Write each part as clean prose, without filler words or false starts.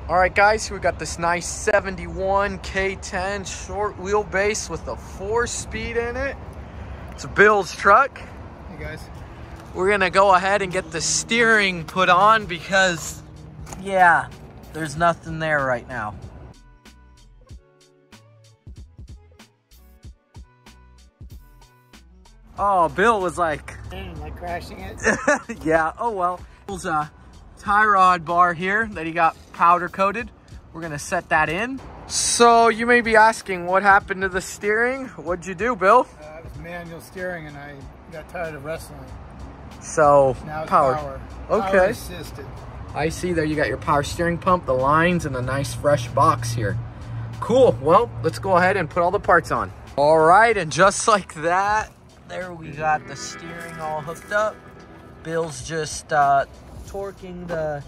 All right, guys, we got this nice 71 K10 short wheelbase with a 4-speed in it. It's Bill's truck. Hey, guys. We're gonna go ahead and get the steering put on because, yeah, there's nothing there right now. Oh, Bill was like... Like crashing it? Yeah, oh well. Bill's a tie rod bar here that he got powder coated. We're gonna set that in. So you may be asking what happened to the steering. What'd you do, Bill? It was manual steering and I got tired of wrestling. So now it's power. Okay. Power assisted. I see there you got your power steering pump, the lines, and a nice fresh box here. Cool, well, let's go ahead and put all the parts on. All right, and just like that, there we got the steering all hooked up. Bill's just torquing the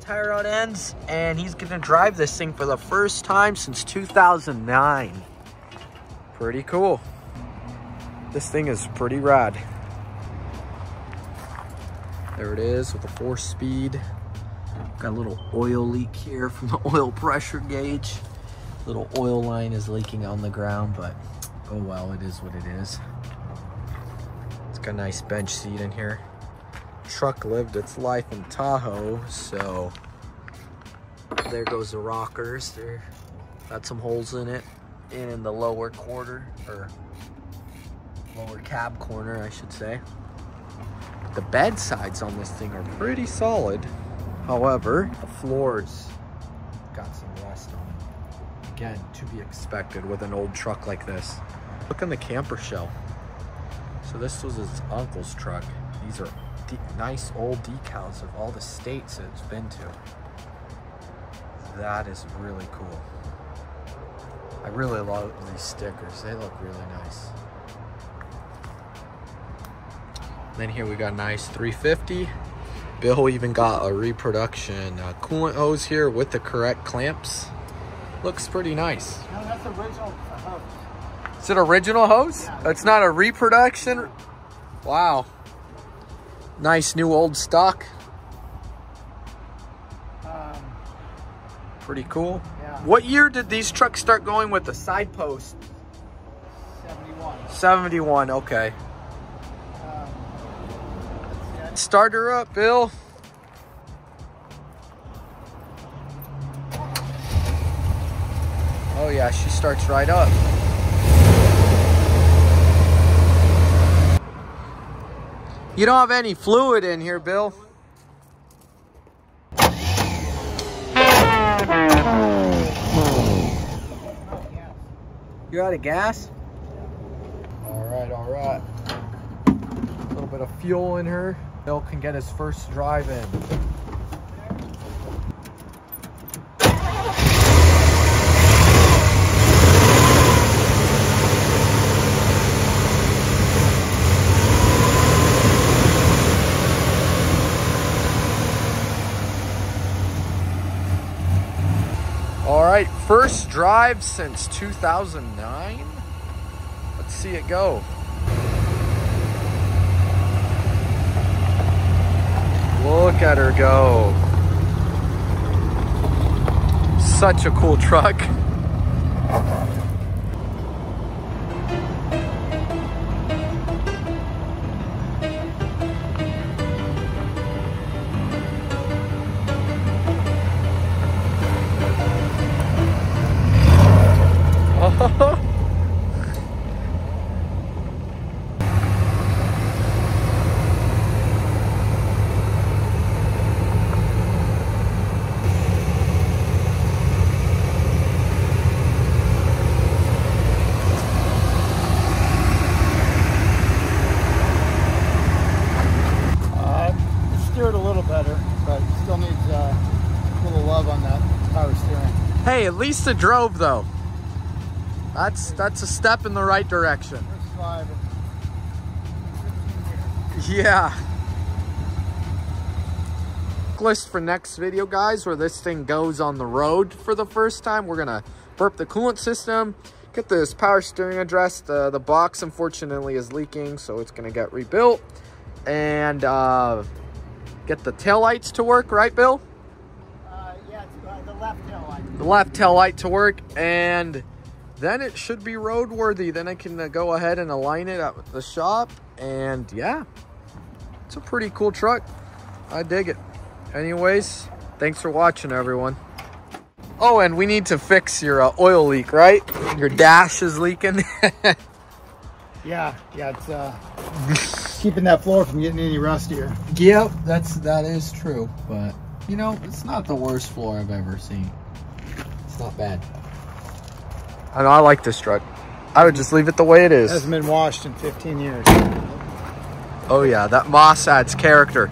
tie rod ends, and he's gonna drive this thing for the first time since 2009. Pretty cool. This thing is pretty rad. There it is with a 4-speed. Got a little oil leak here from the oil pressure gauge. Little oil line is leaking on the ground, but oh well, it is what it is. It's got a nice bench seat in here. Truck lived its life in Tahoe, so there goes the rockers. There, got some holes in it, in the lower quarter, or lower cab corner, I should say. The bed sides on this thing are pretty solid. However, the floors got some rust on them. Again, to be expected with an old truck like this. Look on the camper shell. So this was his uncle's truck. These are nice old decals of all the states it's been to. That is really cool. I really love these stickers. They look really nice. Then here we got a nice 350. Bill even got a reproduction coolant hose here with the correct clamps. Looks pretty nice. No, that's original hose. Is it original hose? Yeah. It's not a reproduction? Wow. Nice new old stock. Pretty cool. Yeah. What year did these trucks start going with the side post? 71. 71, okay. Start her up, Bill. Oh yeah, she starts right up. You don't have any fluid in here, Bill. You're out of gas? All right, all right. A little bit of fuel in her. Bill can get his first drive in. All right, first drive since 2009. Let's see it go. Look at her go. Such a cool truck. Steered a little better, but still needs a little love on that power steering. Hey, at least it drove though. That's a step in the right direction. First drive in 15 years. Yeah. List for next video, guys, where this thing goes on the road for the first time. We're gonna burp the coolant system, get this power steering addressed. The box unfortunately is leaking, so it's gonna get rebuilt, and get the taillights to work, right, Bill? Yeah, the left tail light to work, and then it should be roadworthy. Then I can go ahead and align it at the shop, and yeah, it's a pretty cool truck. I dig it. Anyways, thanks for watching, everyone. Oh, and we need to fix your oil leak, right? Your dash is leaking. Yeah, it's keeping that floor from getting any rustier. Yep, that is true, but you know, it's not the worst floor I've ever seen. It's not bad. I know, I like this truck. I would just leave it the way it is. Hasn't been washed in 15 years. Oh yeah, that moss adds character.